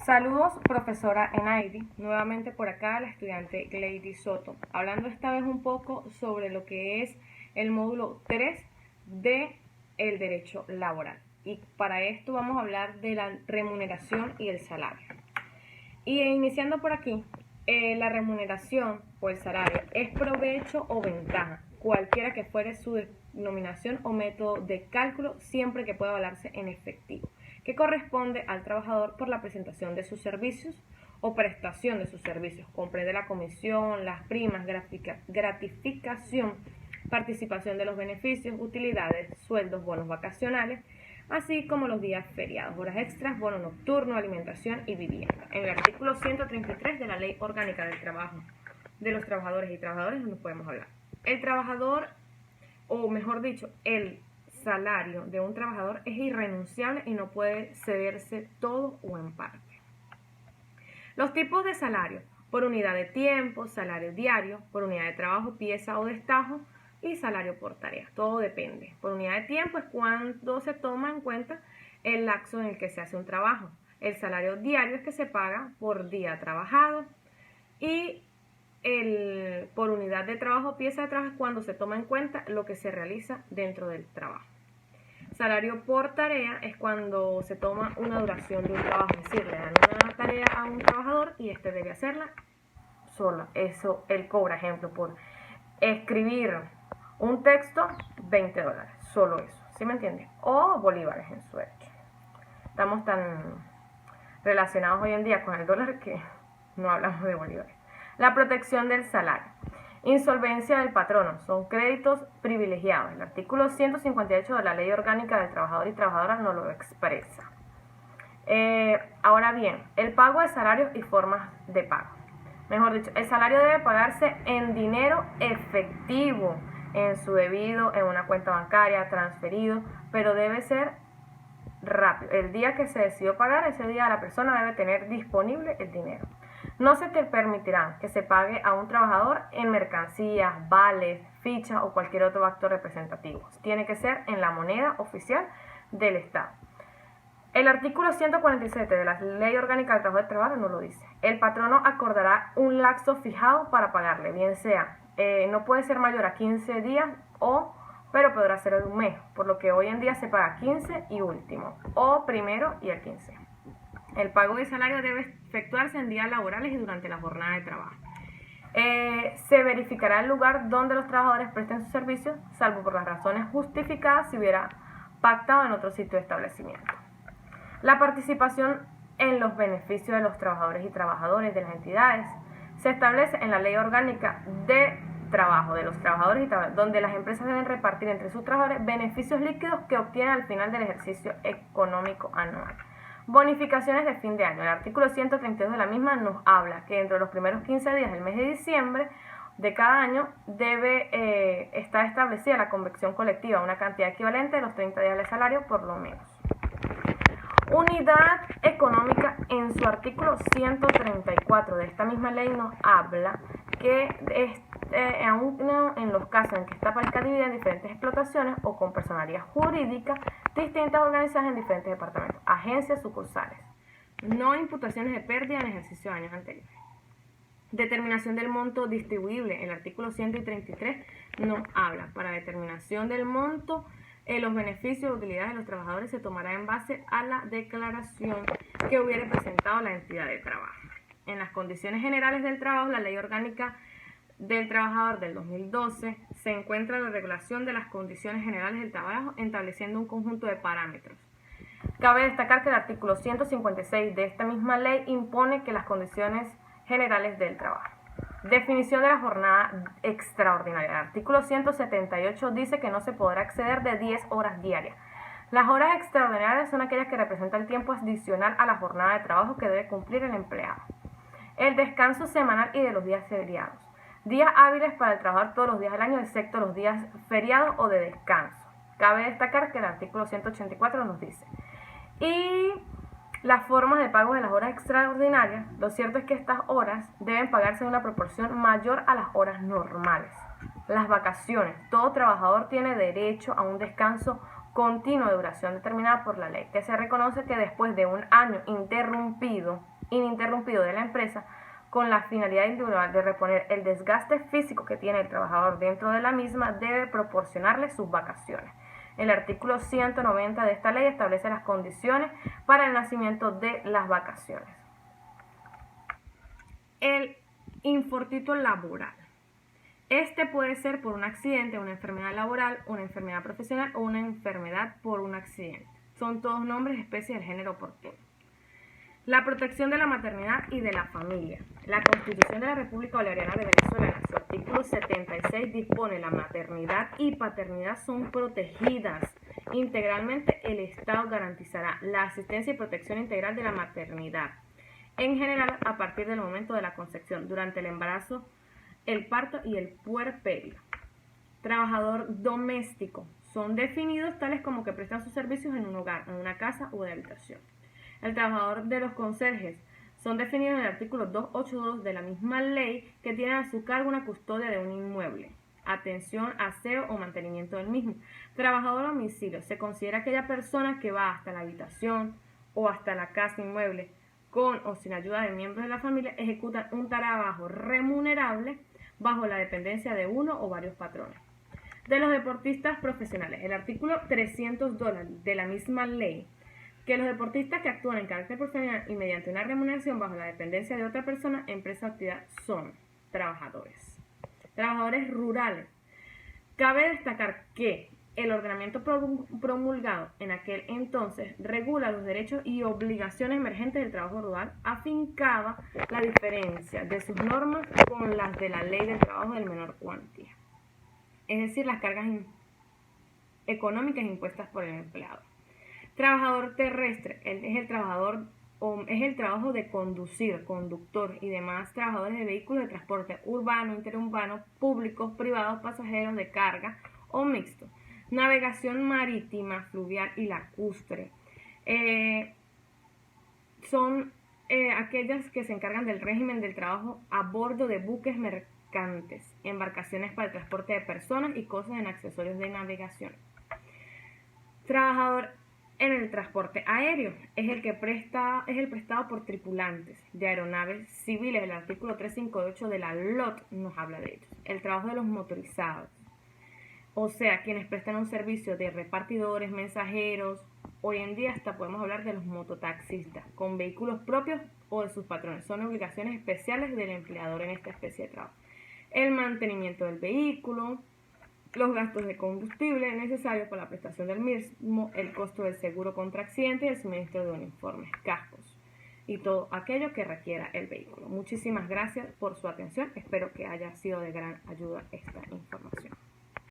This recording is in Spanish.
Saludos, profesora Enaidi, nuevamente por acá la estudiante Gleidy Soto, hablando esta vez un poco sobre lo que es el módulo 3 de el derecho laboral. Y para esto vamos a hablar de la remuneración y el salario. Y iniciando por aquí, la remuneración o el salario es provecho o ventaja, cualquiera que fuere su denominación o método de cálculo, siempre que pueda avalarse en efectivo, que corresponde al trabajador por la presentación de sus servicios o prestación de sus servicios. Comprende la comisión, las primas, gratificación, participación de los beneficios, utilidades, sueldos, bonos vacacionales, así como los días feriados, horas extras, bono nocturno, alimentación y vivienda. En el artículo 133 de la Ley Orgánica del Trabajo de los Trabajadores y Trabajadoras nos podemos hablar. El trabajador, o mejor dicho, el salario de un trabajador es irrenunciable y no puede cederse todo o en parte. Los tipos de salario: por unidad de tiempo, salario diario, por unidad de trabajo, pieza o destajo, y salario por tarea. Todo depende. Por unidad de tiempo es cuando se toma en cuenta el lapso en el que se hace un trabajo. El salario diario es que se paga por día trabajado, y por unidad de trabajo, pieza de trabajo, es cuando se toma en cuenta lo que se realiza dentro del trabajo. Salario por tarea es cuando se toma una duración de un trabajo, es decir, le dan una tarea a un trabajador y este debe hacerla solo. Eso él cobra, ejemplo, por escribir un texto, $20, solo eso, ¿sí me entiendes? O bolívares en su derecho. Estamos tan relacionados hoy en día con el dólar que no hablamos de bolívares. La protección del salario. Insolvencia del patrono, son créditos privilegiados. El artículo 158 de la Ley Orgánica del Trabajador y Trabajadora nos lo expresa. Ahora bien, el pago de salarios y formas de pago. Mejor dicho, el salario debe pagarse en dinero efectivo, en su debido, en una cuenta bancaria, transferido, pero debe ser rápido. El día que se decidió pagar, ese día la persona debe tener disponible el dinero. No se te permitirá que se pague a un trabajador en mercancías, vales, fichas o cualquier otro acto representativo. Tiene que ser en la moneda oficial del Estado. El artículo 147 de la Ley Orgánica del Trabajo del Trabajo nos lo dice. El patrono acordará un lapso fijado para pagarle, bien sea, no puede ser mayor a 15 días, pero podrá ser de un mes, por lo que hoy en día se paga 15 y último, o primero y el 15. El pago de salario debe efectuarse en días laborales y durante la jornada de trabajo. Se verificará el lugar donde los trabajadores presten sus servicios, salvo por las razones justificadas si hubiera pactado en otro sitio de establecimiento. La participación en los beneficios de los trabajadores y trabajadoras de las entidades se establece en la Ley Orgánica de Trabajo de los Trabajadores y Trabajadoras, donde las empresas deben repartir entre sus trabajadores beneficios líquidos que obtienen al final del ejercicio económico anual. Bonificaciones de fin de año. El artículo 132 de la misma nos habla que dentro de los primeros 15 días del mes de diciembre de cada año debe estar establecida la convención colectiva, una cantidad equivalente a los 30 días de salario por lo menos. Unidad económica, en su artículo 134 de esta misma ley nos habla que aún en los casos en que esta parezca dividida en diferentes explotaciones o con personalidad jurídica distintas organizadas en diferentes departamentos, agencias, sucursales. No imputaciones de pérdida en ejercicio de años anteriores. Determinación del monto distribuible. El artículo 133 nos habla. Para determinación del monto, los beneficios y utilidades de los trabajadores se tomará en base a la declaración que hubiere presentado la entidad de trabajo. En las condiciones generales del trabajo, la Ley Orgánica del Trabajador del 2012 se encuentra la regulación de las condiciones generales del trabajo, estableciendo un conjunto de parámetros. Cabe destacar que el artículo 156 de esta misma ley impone que las condiciones generales del trabajo. Definición de la jornada extraordinaria. El artículo 178 dice que no se podrá exceder de 10 horas diarias. Las horas extraordinarias son aquellas que representan el tiempo adicional a la jornada de trabajo que debe cumplir el empleado. El descanso semanal y de los días feriados. Días hábiles para el trabajador todos los días del año, excepto los días feriados o de descanso. Cabe destacar que el artículo 184 nos dice. Y las formas de pago de las horas extraordinarias, lo cierto es que estas horas deben pagarse en una proporción mayor a las horas normales. Las vacaciones. Todo trabajador tiene derecho a un descanso continuo de duración determinada por la ley, que se reconoce que después de un año interrumpido ininterrumpido de la empresa con la finalidad individual de reponer el desgaste físico que tiene el trabajador dentro de la misma, debe proporcionarle sus vacaciones. El artículo 190 de esta ley establece las condiciones para el nacimiento de las vacaciones. El infortunio laboral. Este puede ser por un accidente, una enfermedad laboral, una enfermedad profesional o una enfermedad por un accidente. Son todos nombres, especies del género oportuno. La protección de la maternidad y de la familia. La Constitución de la República Bolivariana de Venezuela, en su artículo 76, dispone la maternidad y paternidad son protegidas. Integralmente, el Estado garantizará la asistencia y protección integral de la maternidad. En general, a partir del momento de la concepción, durante el embarazo, el parto y el puerperio. Trabajador doméstico. Son definidos tales como que prestan sus servicios en un hogar, en una casa o de habitación. El trabajador de los conserjes son definidos en el artículo 282 de la misma ley, que tienen a su cargo una custodia de un inmueble, atención, aseo o mantenimiento del mismo. Trabajador a domicilio. Se considera aquella persona que va hasta la habitación o hasta la casa inmueble con o sin ayuda de miembros de la familia, ejecuta un trabajo remunerable bajo la dependencia de uno o varios patrones. De los deportistas profesionales, el artículo 302 de la misma ley, que los deportistas que actúan en carácter profesional y mediante una remuneración bajo la dependencia de otra persona, empresa o actividad, son trabajadores. Trabajadores rurales. Cabe destacar que el ordenamiento promulgado en aquel entonces regula los derechos y obligaciones emergentes del trabajo rural, afincaba la diferencia de sus normas con las de la ley del trabajo del menor cuantía, es decir, las cargas económicas impuestas por el empleado. Trabajador terrestre, es el trabajo de conducir, conductor y demás trabajadores de vehículos de transporte urbano, interurbano, públicos, privados, pasajeros de carga o mixto. Navegación marítima, fluvial y lacustre. Son aquellas que se encargan del régimen del trabajo a bordo de buques mercantes, embarcaciones para el transporte de personas y cosas en accesorios de navegación. Trabajador en el transporte aéreo es el prestado por tripulantes de aeronaves civiles. El artículo 358 de la LOT nos habla de ellos. El trabajo de los motorizados, o sea, quienes prestan un servicio de repartidores, mensajeros. Hoy en día hasta podemos hablar de los mototaxistas, con vehículos propios o de sus patrones. Son obligaciones especiales del empleador en esta especie de trabajo. El mantenimiento del vehículo, los gastos de combustible necesarios para la prestación del mismo, el costo del seguro contra accidentes y el suministro de uniformes, cascos y todo aquello que requiera el vehículo. Muchísimas gracias por su atención. Espero que haya sido de gran ayuda esta información.